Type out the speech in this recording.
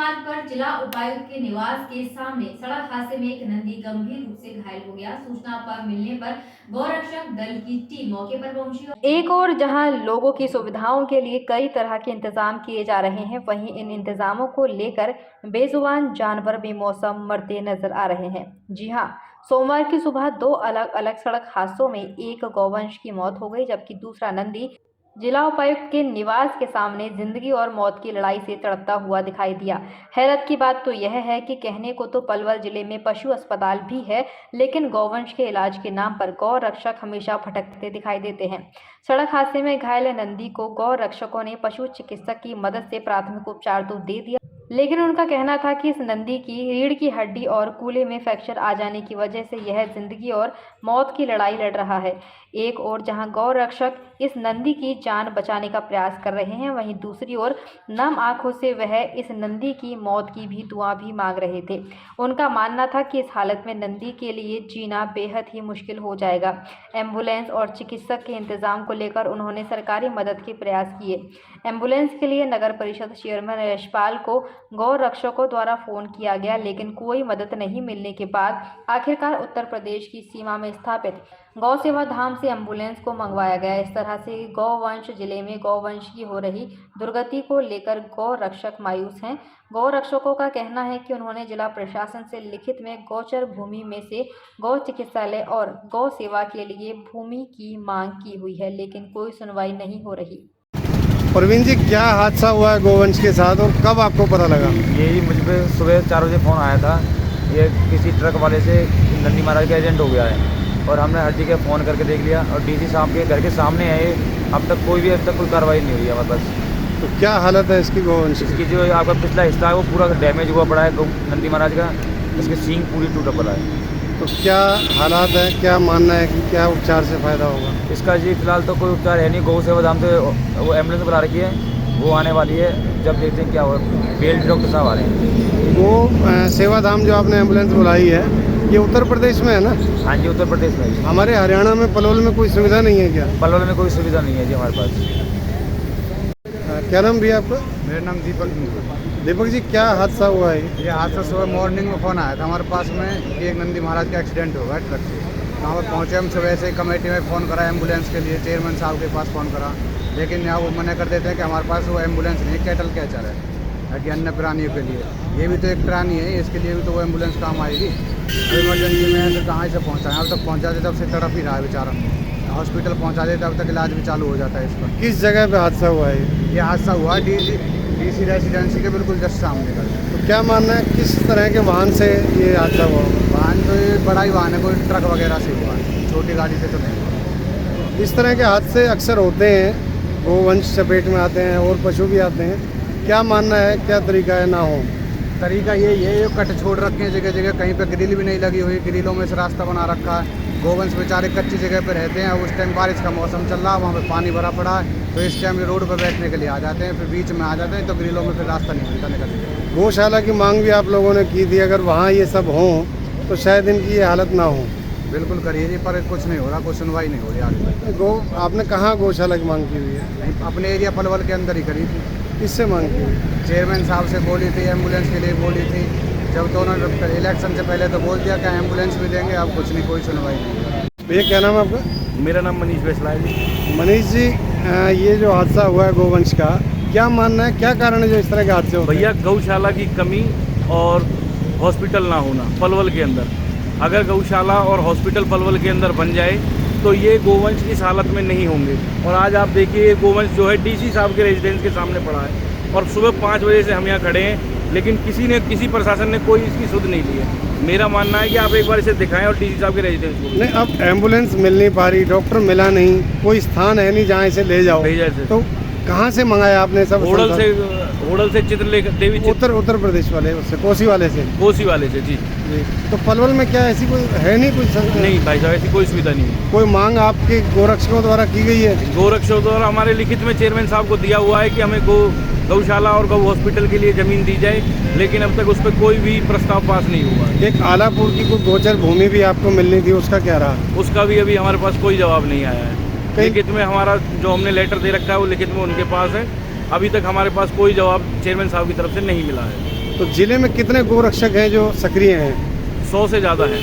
मार्ग पर जिला उपायुक्त के निवास के सामने सड़क हादसे में एक नंदी गंभीर रूप से घायल हो गया। सूचना पर मिलने पर गौरक्षक दल की टीम मौके पर पहुंची। एक और जहां लोगों की सुविधाओं के लिए कई तरह के इंतजाम किए जा रहे हैं, वहीं इन इंतजामों को लेकर बेजुबान जानवर बेमौसम मरते नजर आ रहे हैं। जी हां, सोमवार की सुबह दो अलग अलग सड़क हादसों में एक गौवंश की मौत हो गई, जबकि दूसरा नंदी जिला उपायुक्त के निवास के सामने जिंदगी और मौत की लड़ाई से तड़पता हुआ दिखाई दिया। हैरत की बात तो यह है कि कहने को तो पलवल जिले में पशु अस्पताल भी है, लेकिन गौवंश के इलाज के नाम पर गौ रक्षक हमेशा भटकते दिखाई देते हैं। सड़क हादसे में घायल नंदी को गौ रक्षकों ने पशु चिकित्सक की मदद से प्राथमिक उपचार तो दे दिया, लेकिन उनका कहना था कि इस नंदी की रीढ़ की हड्डी और कूल्हे में फ्रैक्चर आ जाने की वजह से यह जिंदगी और मौत की लड़ाई लड़ रहा है। एक और जहां गौ रक्षक इस नंदी की जान बचाने का प्रयास कर रहे हैं, वहीं दूसरी ओर नम आंखों से वह इस नंदी की मौत की भी दुआ भी मांग रहे थे। उनका मानना था कि इस हालत में नंदी के लिए जीना बेहद ही मुश्किल हो जाएगा। एम्बुलेंस और चिकित्सक के इंतजाम को लेकर उन्होंने सरकारी मदद के प्रयास किए। एम्बुलेंस के लिए नगर परिषद चेयरमैन यशपाल को गौ रक्षकों द्वारा फोन किया गया, लेकिन कोई मदद नहीं मिलने के बाद आखिरकार उत्तर प्रदेश की सीमा में स्थापित गौ सेवा धाम से एम्बुलेंस को मंगवाया गया। इस तरह से गौवंश जिले में गौवंश की हो रही दुर्गति को लेकर गौ रक्षक मायूस हैं। गौ रक्षकों का कहना है कि उन्होंने जिला प्रशासन से लिखित में गौचर भूमि में से गौ चिकित्सालय और गौ सेवा के लिए भूमि की मांग की हुई है, लेकिन कोई सुनवाई नहीं हो रही। प्रवीण जी, क्या हादसा हुआ है गौवंश के साथ और कब आपको पता लगा? यही मुझ पर सुबह 4 बजे फ़ोन आया था। ये किसी ट्रक वाले से नंदी महाराज का एजेंट हो गया है और हमने हर जगह फ़ोन करके देख लिया और डीसी साहब के घर के सामने है। अब तक कोई कार्रवाई नहीं हुई है हमारे पास। तो क्या हालत है इसकी गौवंश की? इसकी जो आपका पिछला हिस्सा है वो पूरा डैमेज हुआ पड़ा है नंदी महाराज का। इसके सींग पूरी टूटा पड़ा है। तो क्या हालात है, क्या मानना है कि क्या उपचार से फ़ायदा होगा? इसका जी फिलहाल तो कोई उपचार है नहीं। गौ सेवा धाम से वो एम्बुलेंस बुला रखी है, वो आने वाली है। जब देखते हैं क्या हो। बेल्ट डॉक्टर साहब आ रहे हैं। वो सेवा धाम जो आपने एम्बुलेंस बुलाई है, ये उत्तर प्रदेश में है ना? हाँ जी, उत्तर प्रदेश में। हमारे हरियाणा में पलवल में कोई सुविधा नहीं है क्या? पलवल में कोई सुविधा नहीं है जी हमारे पास। क्या नाम भी आपका? मेरा नाम दीपक। दीपक जी, क्या हादसा हुआ है? ये हादसा सुबह मॉर्निंग में फ़ोन आया था हमारे पास में कि एक नंदी महाराज का एक्सीडेंट होगा ट्रक से। वहाँ पर पहुँचे हम सुबह से कमेटी में फ़ोन करा एम्बुलेंस के लिए, चेयरमैन साहब के पास फ़ोन करा, लेकिन यहाँ वो मना कर देते हैं कि हमारे पास वो एम्बुलेंस नहीं है, कैटल कैचर है कि अन्य प्राणियों के लिए। ये भी तो एक प्राणी है, इसके लिए भी तो वो एम्बुलेंस काम आएगी। इमरजेंसी में फिर कहाँ से पहुँचाएँ? अब तक पहुँचा देते, तब से तड़प ही रहा है बेचारा। हॉस्पिटल पहुँचा देते, अब तक इलाज भी चालू हो जाता है इसका। किस जगह पे हादसा हुआ है? ये हादसा हुआ डीसी रेसिडेंसी के बिल्कुल जस्ट सामने का। तो क्या मानना है किस तरह के वाहन से ये हादसा हुआ? वाहन तो ये बड़ा ही वाहन है, कोई ट्रक वगैरह से हुआ है, छोटी गाड़ी से तो नहीं। इस तरह के हादसे अक्सर होते हैं, गौवंश चपेट में आते हैं और पशु भी आते हैं। क्या मानना है, क्या तरीका है ना हो? तरीका यही है, ये कट छोड़ रखे हैं जगह जगह, कहीं पे ग्रिल भी नहीं लगी हुई, ग्रिलों में से रास्ता बना रखा है। गौवंश बेचारे कच्ची जगह पे रहते हैं, उस टाइम बारिश का मौसम चल रहा है, वहाँ पे पानी भरा पड़ा है, तो इस टाइम रोड पर बैठने के लिए आ जाते हैं, फिर बीच में आ जाते हैं, तो ग्रिलों में फिर रास्ता नहीं मिलता निकलने। गौशाला की मांग भी आप लोगों ने की थी, अगर वहाँ ये सब हों तो शायद इनकी ये हालत ना हो। बिल्कुल करिए जी, पर कुछ नहीं हो रहा, कोई सुनवाई नहीं हो रही आगे। आपने कहाँ गौशाला की मांग की हुई है? अपने एरिया पलवल के अंदर ही करी थी। किससे मांग की हुई? चेयरमैन साहब से बोली थी, एम्बुलेंस के लिए बोली थी। जब तो उन्होंने इलेक्शन से पहले तो बोल दिया कि एम्बुलेंस भी देंगे, अब कुछ नहीं, कोई सुनवाई नहीं। भैया, क्या नाम है आपका? मेरा नाम मनीष बैसला है जी। मनीष जी, ये जो हादसा हुआ है गौवंश का, क्या मानना है, क्या कारण है जो इस तरह के हादसे होते हैं? भैया, गौशाला की कमी और हॉस्पिटल ना होना पलवल के अंदर। अगर गौशाला और हॉस्पिटल पलवल के अंदर बन जाए तो ये गोवंश इस हालत में नहीं होंगे। और आज आप देखिए, ये गोवंश जो है डीसी साहब के रेजिडेंस के सामने पड़ा है और सुबह 5 बजे से हम यहाँ खड़े हैं, लेकिन किसी प्रशासन ने कोई इसकी सुध नहीं ली है। मेरा मानना है कि आप एक बार इसे दिखाएं और डीसी साहब के रेजिडेंस को। नहीं, अब एम्बुलेंस मिल नहीं पा रही, डॉक्टर मिला नहीं, कोई स्थान है नहीं जहाँ इसे ले जाओ, तो कहाँ से मंगाया आपने? सब होडल से चित्रलेखा देवी उत्तर प्रदेश वाले, उससे कोसी वाले से जी। तो पलवल में क्या ऐसी कोई है नहीं? कुछ नहीं भाई साहब, ऐसी कोई सुविधा नहीं है। कोई मांग आपके गोरक्षकों द्वारा की गई है? गोरक्षकों द्वारा हमारे लिखित में चेयरमैन साहब को दिया हुआ है कि हमें गौशाला और गौ हॉस्पिटल के लिए ज़मीन दी जाए, लेकिन अब तक उस पर कोई भी प्रस्ताव पास नहीं हुआ। एक आलापुर की कोई गोचर भूमि भी आपको मिलनी थी, उसका क्या रहा? उसका भी अभी हमारे पास कोई जवाब नहीं आया है। लिखित में हमारा जो हमने लेटर दे रखा है वो लिखित में उनके पास है। अभी तक हमारे पास कोई जवाब चेयरमैन साहब की तरफ से नहीं मिला है। तो जिले में कितने गोरक्षक हैं जो सक्रिय हैं? 100 से ज़्यादा है।